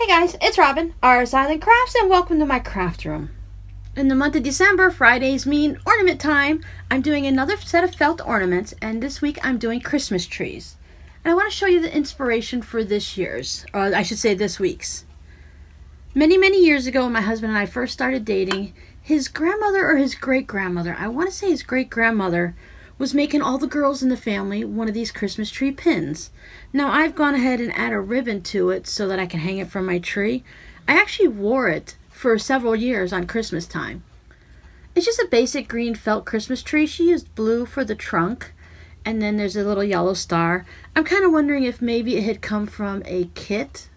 Hey guys, it's Robin, RsIslandCrafts, and welcome to my craft room. In the month of December, Fridays mean ornament time. I'm doing another set of felt ornaments, and this week I'm doing Christmas trees. And I want to show you the inspiration for this year's, or I should say this week's. Many years ago when my husband and I first started dating, his grandmother or his great-grandmother, I want to say his great-grandmother, was making all the girls in the family one of these Christmas tree pins. Now I've gone ahead and added a ribbon to it so that I can hang it from my tree. I actually wore it for several years on Christmas time. It's just a basic green felt Christmas tree. She used blue for the trunk, and then there's a little yellow star. I'm kind of wondering if maybe it had come from a kit,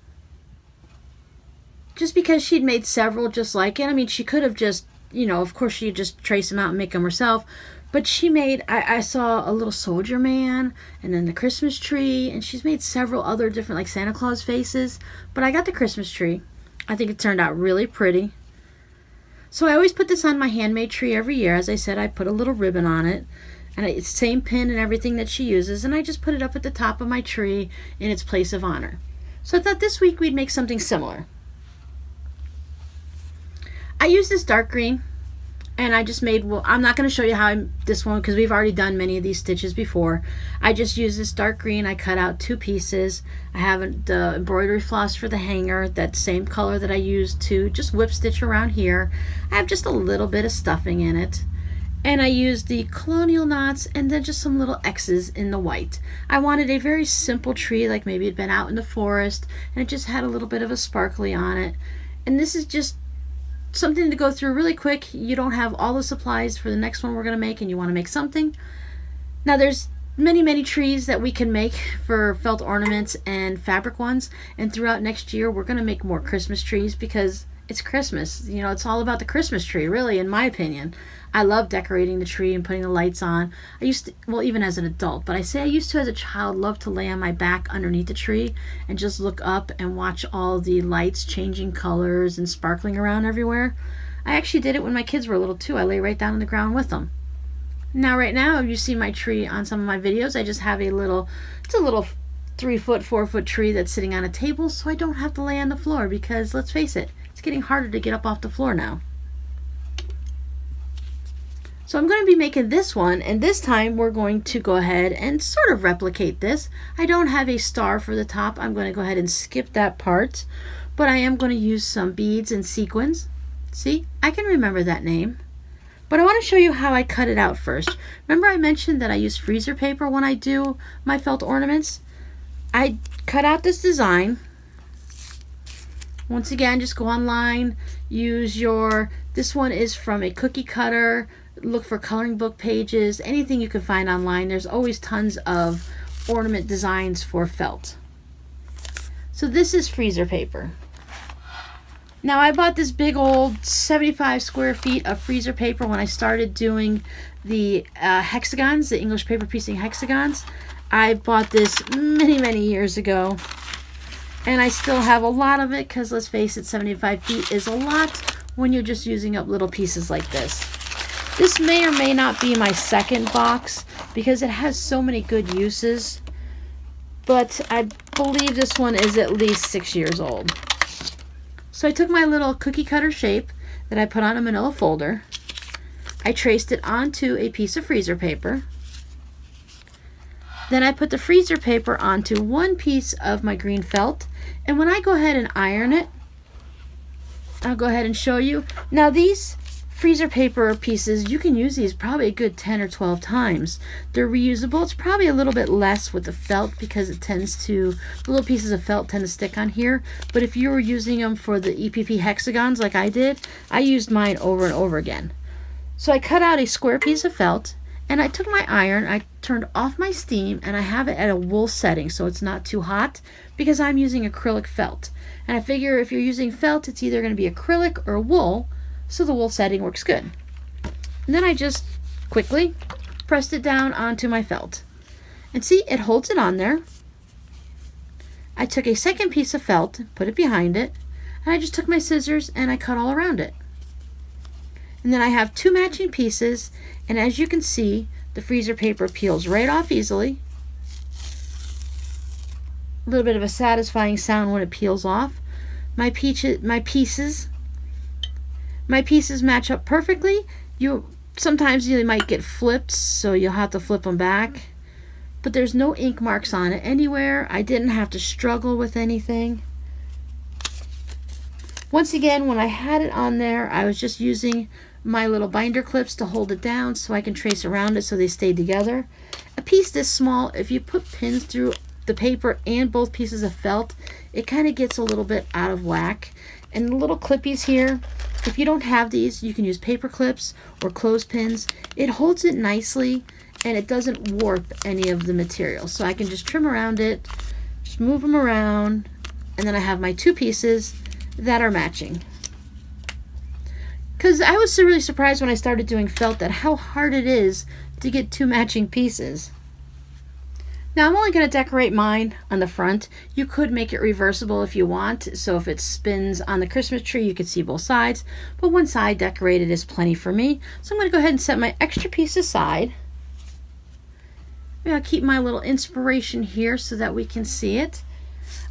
just because she'd made several just like it. I mean, she could have just, you know, of course she'd just trace them out and make them herself. But she made, I saw a little soldier man, and then the Christmas tree, and she's made several other different, like Santa Claus faces. But I got the Christmas tree. I think it turned out really pretty. So I always put this on my handmade tree every year. As I said, I put a little ribbon on it. And it's the same pin and everything that she uses. And I just put it up at the top of my tree in its place of honor. So I thought this week we'd make something similar. I used this dark green. And I just made, well, I'm not going to show you how this one, because we've already done many of these stitches before. I just used this dark green. I cut out 2 pieces. I have the embroidery floss for the hanger, that same color that I used to just whip stitch around here. I have just a little bit of stuffing in it. And I used the colonial knots and then just some little X's in the white. I wanted a very simple tree, like maybe it'd been out in the forest, and it just had a little bit of a sparkly on it. And this is just something to go through really quick. You don't have all the supplies for the next one we're going to make, and you want to make something. Now there's many trees that we can make for felt ornaments and fabric ones, and throughout next year we're going to make more Christmas trees because it's Christmas. You know, it's all about the Christmas tree, really, in my opinion. I love decorating the tree and putting the lights on. I used to, well, even as an adult, but I say I used to as a child love to lay on my back underneath the tree and just look up and watch all the lights changing colors and sparkling around everywhere. I actually did it when my kids were little too. I lay right down on the ground with them. Now right now, you see my tree on some of my videos. I just have a little, it's a little 3-foot, 4-foot tree that's sitting on a table, so I don't have to lay on the floor because, let's face it, it's getting harder to get up off the floor now. So I'm going to be making this one, and this time we're going to go ahead and sort of replicate this. I don't have a star for the top. I'm going to go ahead and skip that part, but I am going to use some beads and sequins. See, I can remember that name. But I want to show you how I cut it out first. Remember I mentioned that I use freezer paper when I do my felt ornaments? I cut out this design. Once again, just go online, use your, this one is from a cookie cutter. Look for coloring book pages, anything you can find online. There's always tons of ornament designs for felt. So this is freezer paper. Now I bought this big old 75 square feet of freezer paper when I started doing the hexagons, the English paper piecing hexagons. I bought this many years ago, and I still have a lot of it because, let's face it, 75 feet is a lot when you're just using up little pieces like this. This may or may not be my second box because it has so many good uses, but I believe this one is at least 6 years old. So I took my little cookie cutter shape that I put on a manila folder. I traced it onto a piece of freezer paper. Then I put the freezer paper onto one piece of my green felt, and when I go ahead and iron it, I'll go ahead and show you. Now these freezer paper pieces, you can use these probably a good 10 or 12 times. They're reusable. It's probably a little bit less with the felt because it tends to, the little pieces of felt tend to stick on here. But if you were using them for the EPP hexagons like I did, I used mine over and over again. So I cut out a square piece of felt, and I took my iron, I turned off my steam, and I have it at a wool setting so it's not too hot because I'm using acrylic felt. And I figure if you're using felt, it's either going to be acrylic or wool, so the wool setting works good. And then I just quickly pressed it down onto my felt. And see, it holds it on there. I took a second piece of felt, put it behind it, and I just took my scissors and I cut all around it. And then I have 2 matching pieces, and as you can see, the freezer paper peels right off easily. A little bit of a satisfying sound when it peels off. my pieces match up perfectly. Sometimes you might get flipped, so you'll have to flip them back. But there's no ink marks on it anywhere. I didn't have to struggle with anything. Once again, when I had it on there, I was just using my little binder clips to hold it down so I can trace around it so they stay together. A piece this small, if you put pins through the paper and both pieces of felt, it kind of gets a little bit out of whack. And the little clippies here, if you don't have these, you can use paper clips or clothespins. It holds it nicely and it doesn't warp any of the material. So I can just trim around it, just move them around, and then I have my two pieces that are matching. Because I was really surprised when I started doing felt at how hard it is to get two matching pieces. Now I'm only going to decorate mine on the front. You could make it reversible if you want, so if it spins on the Christmas tree you could see both sides, but one side decorated is plenty for me. So I'm going to go ahead and set my extra piece aside. I'll keep my little inspiration here so that we can see it.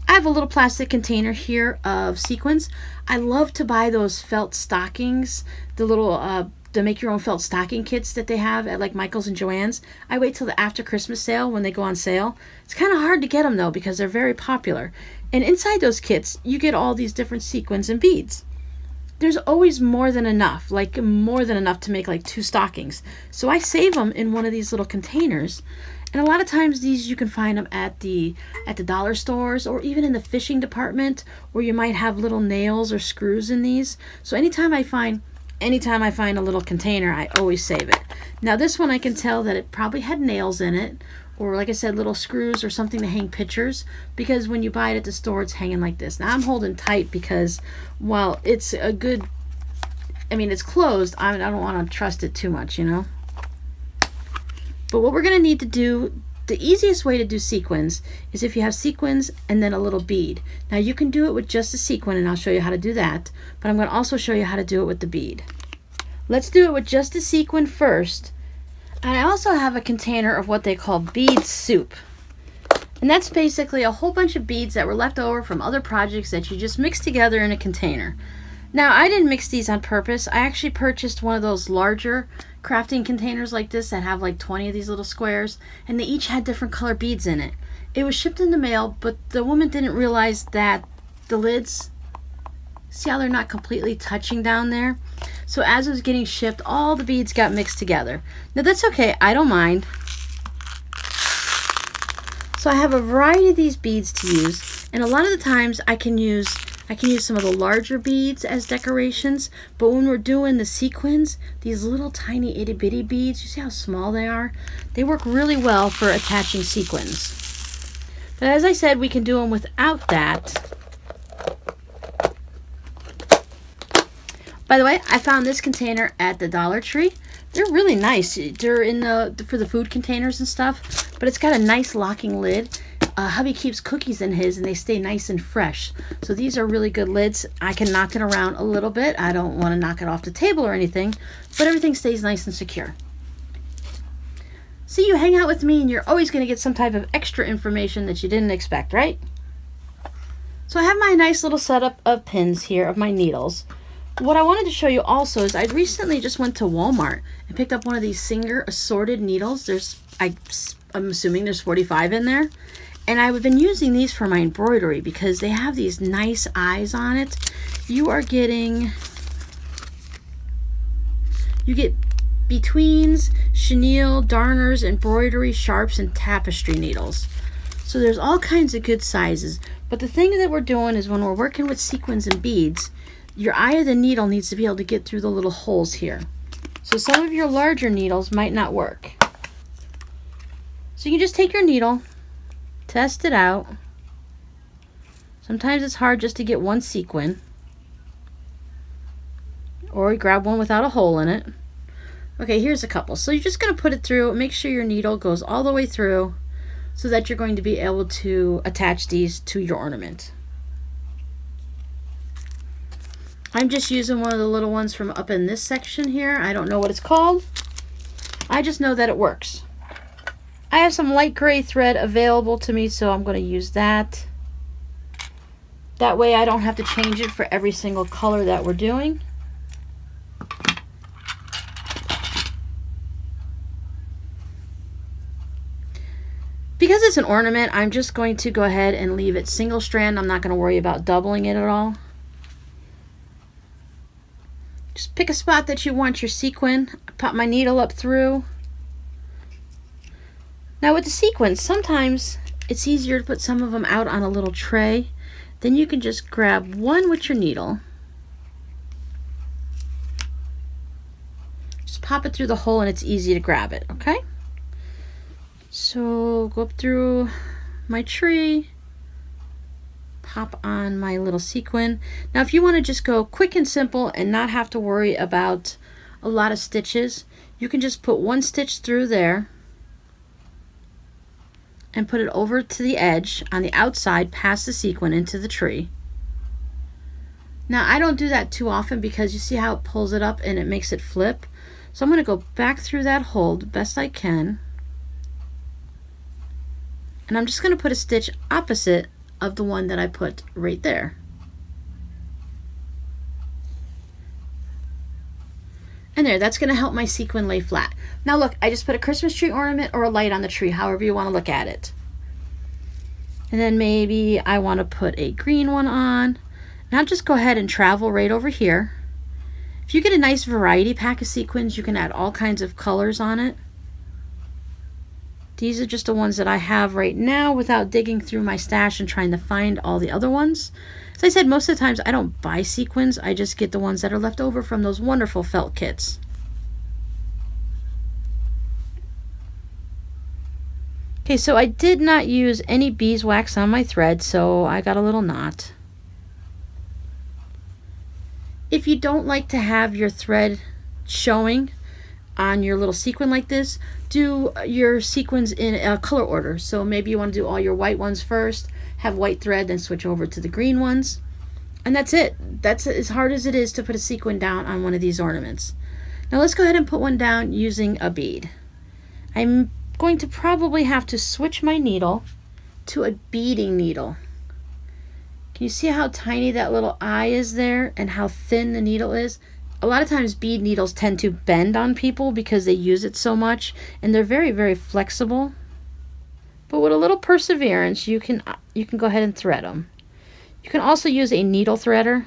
I have a little plastic container here of sequins. I love to buy those felt stockings, the little the make your own felt stocking kits that they have at like Michael's and Joann's. I wait till the after Christmas sale when they go on sale. It's kind of hard to get them though because they're very popular. And inside those kits, you get all these different sequins and beads. There's always more than enough, like more than enough to make like 2 stockings. So I save them in one of these little containers. And a lot of times these you can find them at the dollar stores or even in the fishing department, where you might have little nails or screws in these. So anytime I find a little container, I always save it. Now this one I can tell that it probably had nails in it, or like I said, little screws or something to hang pictures, because when you buy it at the store it's hanging like this. Now I'm holding tight because while it's a good, I mean it's closed, I don't want to trust it too much, you know. But what we're going to need to do, the easiest way to do sequins is if you have sequins and then a little bead. Now you can do it with just a sequin, and I'll show you how to do that, but I'm going to also show you how to do it with the bead. Let's do it with just a sequin first. And I also have a container of what they call bead soup. And that's basically a whole bunch of beads that were left over from other projects that you just mix together in a container. Now I didn't mix these on purpose. I actually purchased one of those larger crafting containers like this that have like 20 of these little squares, and they each had different color beads in it. It was shipped in the mail, but the woman didn't realize that the lids, see how they're not completely touching down there? So as it was getting shipped, all the beads got mixed together. Now that's okay, I don't mind. So I have a variety of these beads to use, and a lot of the times I can use some of the larger beads as decorations, but when we're doing the sequins, these little tiny itty bitty beads, you see how small they are? They work really well for attaching sequins. But as I said, we can do them without that. By the way, I found this container at the Dollar Tree. They're really nice. They're in for the food containers and stuff, but it's got a nice locking lid. Hubby keeps cookies in his and they stay nice and fresh. So these are really good lids. I can knock it around a little bit. I don't want to knock it off the table or anything, but everything stays nice and secure. See, you hang out with me and you're always going to get some type of extra information that you didn't expect, right? So I have my nice little setup of pins here of my needles. What I wanted to show you also is I recently just went to Walmart and picked up one of these Singer assorted needles. I'm assuming there's 45 in there. And I've been using these for my embroidery because they have these nice eyes on it. You get betweens, chenille, darners, embroidery, sharps, and tapestry needles. So there's all kinds of good sizes. But the thing that we're doing is when we're working with sequins and beads, your eye of the needle needs to be able to get through the little holes here. So some of your larger needles might not work. So you can just take your needle, test it out. Sometimes it's hard just to get one sequin. Or you grab one without a hole in it. Okay, here's a couple. So you're just going to put it through. Make sure your needle goes all the way through so that you're going to be able to attach these to your ornament. I'm just using one of the little ones from up in this section here. I don't know what it's called. I just know that it works. I have some light gray thread available to me, so I'm going to use that. That way I don't have to change it for every single color that we're doing. Because it's an ornament, I'm just going to go ahead and leave it single strand. I'm not going to worry about doubling it at all. Just pick a spot that you want your sequin. Pop my needle up through. Now with the sequins, sometimes it's easier to put some of them out on a little tray. Then you can just grab one with your needle. Just pop it through the hole and it's easy to grab it, okay? So go up through my tree, pop on my little sequin. Now if you want to just go quick and simple and not have to worry about a lot of stitches, you can just put one stitch through there and put it over to the edge on the outside past the sequin into the tree. Now I don't do that too often because you see how it pulls it up and it makes it flip. So I'm going to go back through that hole the best I can. And I'm just going to put a stitch opposite of the one that I put right there. And there, that's going to help my sequin lay flat. Now look, I just put a Christmas tree ornament or a light on the tree, however you want to look at it. And then maybe I want to put a green one on. Now just go ahead and travel right over here. If you get a nice variety pack of sequins, you can add all kinds of colors on it. These are just the ones that I have right now without digging through my stash and trying to find all the other ones. As I said, most of the times I don't buy sequins, I just get the ones that are left over from those wonderful felt kits. Okay, so I did not use any beeswax on my thread, so I got a little knot. If you don't like to have your thread showing on your little sequin like this, do your sequins in a color order. So maybe you want to do all your white ones first, have white thread, then switch over to the green ones. And that's it. That's as hard as it is to put a sequin down on one of these ornaments. Now let's go ahead and put one down using a bead. I'm going to probably have to switch my needle to a beading needle. Can you see how tiny that little eye is there and how thin the needle is? A lot of times bead needles tend to bend on people because they use it so much, and they're very, very flexible. But with a little perseverance, you can go ahead and thread them. You can also use a needle threader,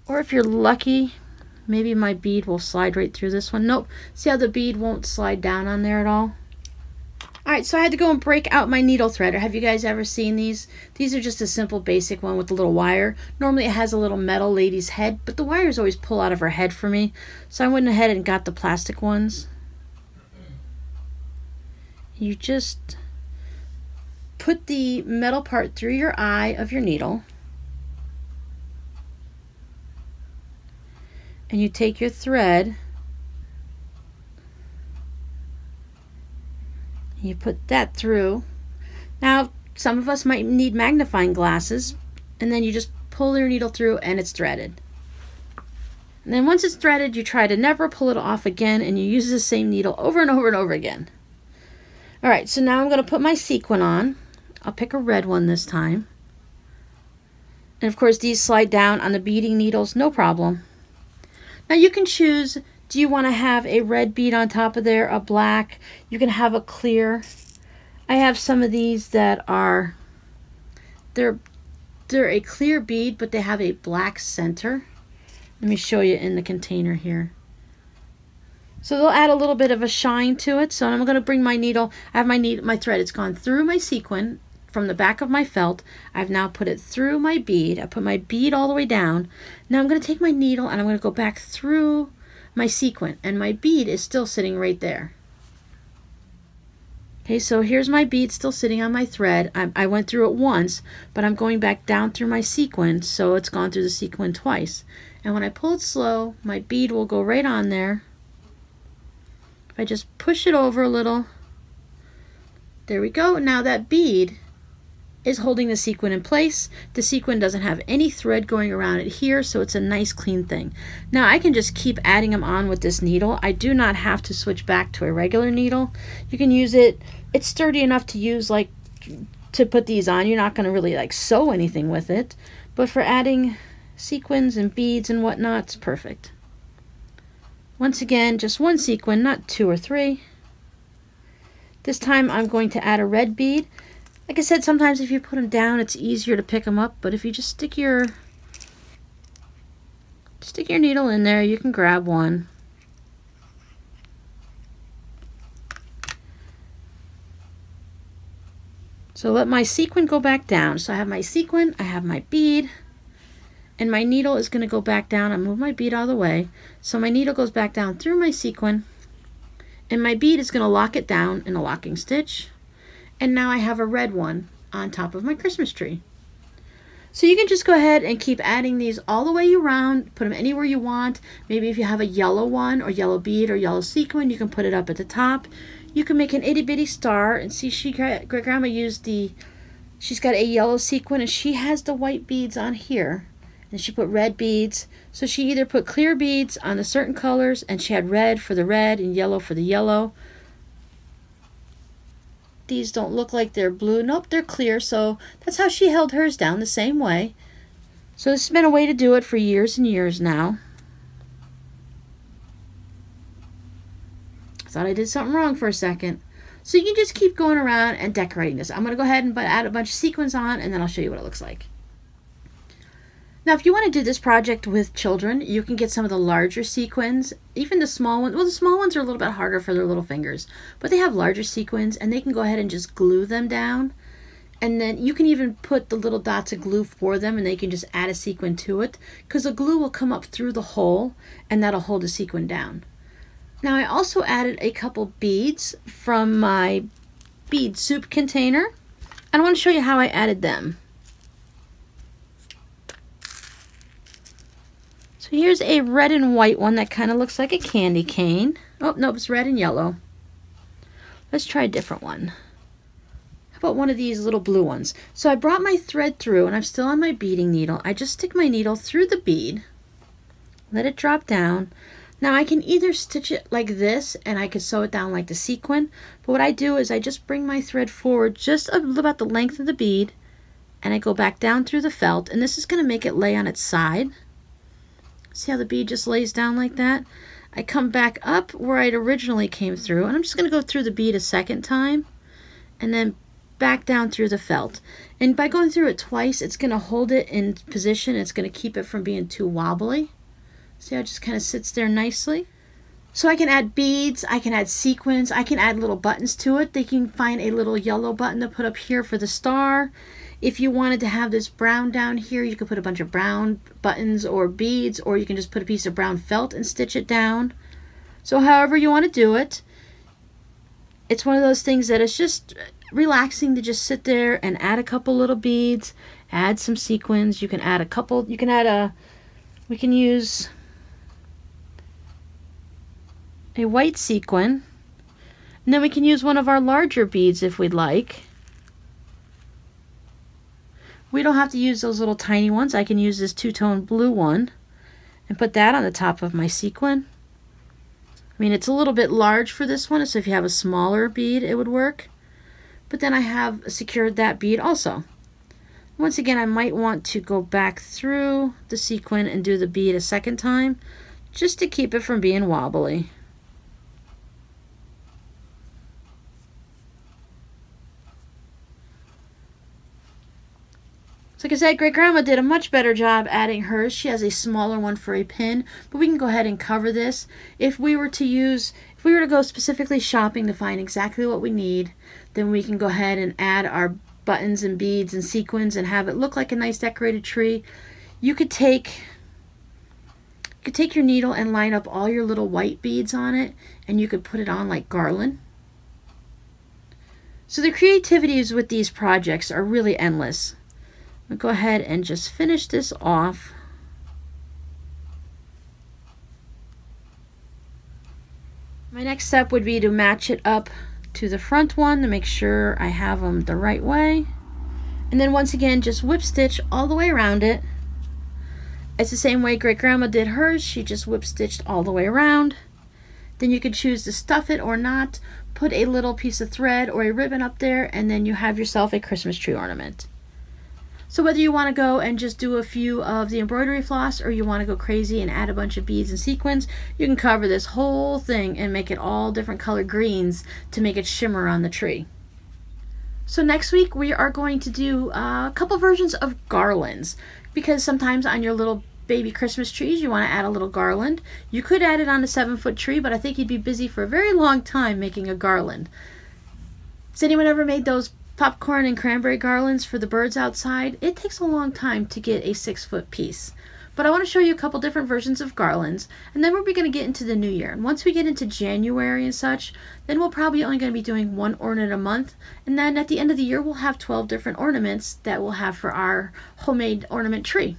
or if you're lucky, maybe my bead will slide right through this one. Nope, see how the bead won't slide down on there at all? Alright, so I had to go and break out my needle threader. Have you guys ever seen these? These are just a simple basic one with a little wire. Normally it has a little metal lady's head, but the wires always pull out of her head for me. So I went ahead and got the plastic ones. You just put the metal part through your eye of your needle. And you take your thread. You put that through. Now some of us might need magnifying glasses, and then you just pull your needle through and it's threaded. And then once it's threaded, you try to never pull it off again, and you use the same needle over and over and over again. Alright, so now I'm going to put my sequin on. I'll pick a red one this time. And of course these slide down on the beading needles, no problem. Now you can choose, do you want to have a red bead on top of there, a black? You can have a clear. I have some of these that are, they're a clear bead, but they have a black center. Let me show you in the container here. So they'll add a little bit of a shine to it. So I'm going to bring my needle, I have my thread, it's gone through my sequin from the back of my felt. I've now put it through my bead. I put my bead all the way down. Now I'm going to take my needle and I'm going to go back through my sequin, and my bead is still sitting right there. Okay, so here's my bead still sitting on my thread. I went through it once, but I'm going back down through my sequin, so it's gone through the sequin twice. And when I pull it slow, my bead will go right on there. If I just push it over a little, there we go. Now that bead is holding the sequin in place. The sequin doesn't have any thread going around it here, so it's a nice clean thing. Now I can just keep adding them on with this needle. I do not have to switch back to a regular needle. You can use it, it's sturdy enough to use like to put these on. You're not going to really like sew anything with it, but for adding sequins and beads and whatnot, it's perfect. Once again, just one sequin, not 2 or 3. This time I'm going to add a red bead. Like I said, sometimes if you put them down, it's easier to pick them up, but if you just stick your needle in there, you can grab one. So let my sequin go back down. So I have my sequin, I have my bead, and my needle is going to go back down. I move my bead out of the way. So my needle goes back down through my sequin, and my bead is going to lock it down in a locking stitch. And now I have a red one on top of my Christmas tree. So you can just go ahead and keep adding these all the way around, put them anywhere you want. Maybe if you have a yellow one or yellow bead or yellow sequin, you can put it up at the top. You can make an itty bitty star, and see, great grandma used she's got a yellow sequin and she has the white beads on here, and she put red beads. So she either put clear beads on the certain colors, and she had red for the red and yellow for the yellow. These don't look like they're blue. Nope, they're clear. So that's how she held hers down, the same way. So this has been a way to do it for years and years now. I thought I did something wrong for a second. So you can just keep going around and decorating this. I'm going to go ahead and add a bunch of sequins on, and then I'll show you what it looks like. Now, if you want to do this project with children, you can get some of the larger sequins, even the small ones. Well, the small ones are a little bit harder for their little fingers, but they have larger sequins, and they can go ahead and just glue them down. And then you can even put the little dots of glue for them, and they can just add a sequin to it, because the glue will come up through the hole, and that'll hold the sequin down. Now, I also added a couple beads from my bead soup container, and I want to show you how I added them. So here's a red and white one that kind of looks like a candy cane. Oh, no, it's red and yellow. Let's try a different one. How about one of these little blue ones? So I brought my thread through, and I'm still on my beading needle. I just stick my needle through the bead, let it drop down. Now I can either stitch it like this, and I could sew it down like the sequin, but what I do is I just bring my thread forward just about the length of the bead, and I go back down through the felt, and this is going to make it lay on its side. See how the bead just lays down like that? I come back up where I'd originally came through, and I'm just going to go through the bead a second time, and then back down through the felt. And by going through it twice, it's going to hold it in position. It's going to keep it from being too wobbly. See how it just kind of sits there nicely? So I can add beads, I can add sequins, I can add little buttons to it. They can find a little yellow button to put up here for the star. If you wanted to have this brown down here, you could put a bunch of brown buttons or beads, or you can just put a piece of brown felt and stitch it down. So however you want to do it. It's one of those things that it's just relaxing to just sit there and add a couple little beads, add some sequins. You can add a couple, we can use a white sequin, and then we can use one of our larger beads if we'd like. We don't have to use those little tiny ones. I can use this two-tone blue one and put that on the top of my sequin. I mean, it's a little bit large for this one, so if you have a smaller bead, it would work. But then I have secured that bead also. Once again, I might want to go back through the sequin and do the bead a second time, just to keep it from being wobbly. So like I said, Great Grandma did a much better job adding hers. She has a smaller one for a pin, but we can go ahead and cover this. If we were to go specifically shopping to find exactly what we need, then we can go ahead and add our buttons and beads and sequins and have it look like a nice decorated tree. You could take your needle and line up all your little white beads on it, and you could put it on like garland. So the creativities with these projects are really endless. I'll go ahead and just finish this off. My next step would be to match it up to the front one to make sure I have them the right way. And then once again, just whip stitch all the way around it. It's the same way Great Grandma did hers. She just whip stitched all the way around. Then you can choose to stuff it or not, put a little piece of thread or a ribbon up there, and then you have yourself a Christmas tree ornament. So whether you want to go and just do a few of the embroidery floss or you want to go crazy and add a bunch of beads and sequins, you can cover this whole thing and make it all different colored greens to make it shimmer on the tree. So next week we are going to do a couple versions of garlands, because sometimes on your little baby Christmas trees you want to add a little garland. You could add it on a 7-foot tree, but I think you'd be busy for a very long time making a garland. Has anyone ever made those popcorn and cranberry garlands for the birds outside? It takes a long time to get a 6-foot piece. But I want to show you a couple different versions of garlands, and then we're going to get into the new year. And once we get into January and such, then we'll probably only going to be doing 1 ornament a month. And then at the end of the year, we'll have 12 different ornaments that we'll have for our homemade ornament tree.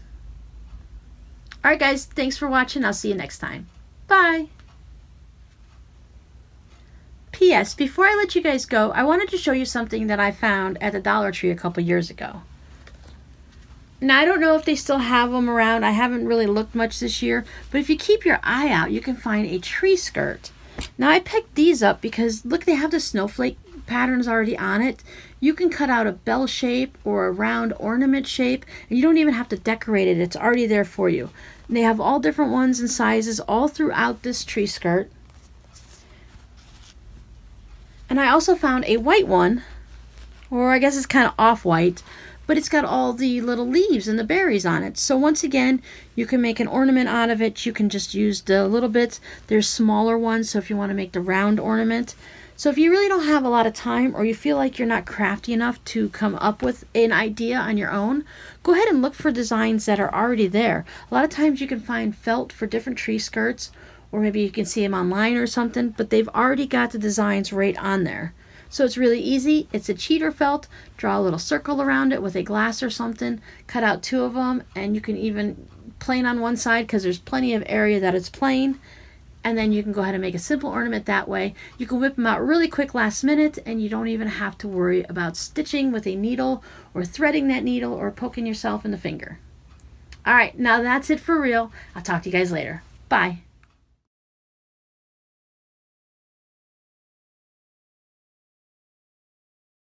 Alright guys, thanks for watching. I'll see you next time. Bye! P.S. Before I let you guys go, I wanted to show you something that I found at the Dollar Tree a couple years ago. Now, I don't know if they still have them around. I haven't really looked much this year. But if you keep your eye out, you can find a tree skirt. Now, I picked these up because, look, they have the snowflake patterns already on it. You can cut out a bell shape or a round ornament shape, and you don't even have to decorate it. It's already there for you. And they have all different ones and sizes all throughout this tree skirt. And I also found a white one, or I guess it's kind of off-white, but it's got all the little leaves and the berries on it. So once again, you can make an ornament out of it. You can just use the little bits. There's smaller ones, so if you want to make the round ornament. So if you really don't have a lot of time, or you feel like you're not crafty enough to come up with an idea on your own, go ahead and look for designs that are already there. A lot of times you can find felt for different tree skirts, or maybe you can see them online or something, but they've already got the designs right on there. So it's really easy. It's a cheater felt. Draw a little circle around it with a glass or something. Cut out 2 of them, and you can even plain on one side because there's plenty of area that it's plain. And then you can go ahead and make a simple ornament that way. You can whip them out really quick last minute, and you don't even have to worry about stitching with a needle or threading that needle or poking yourself in the finger. All right, now that's it for real. I'll talk to you guys later. Bye.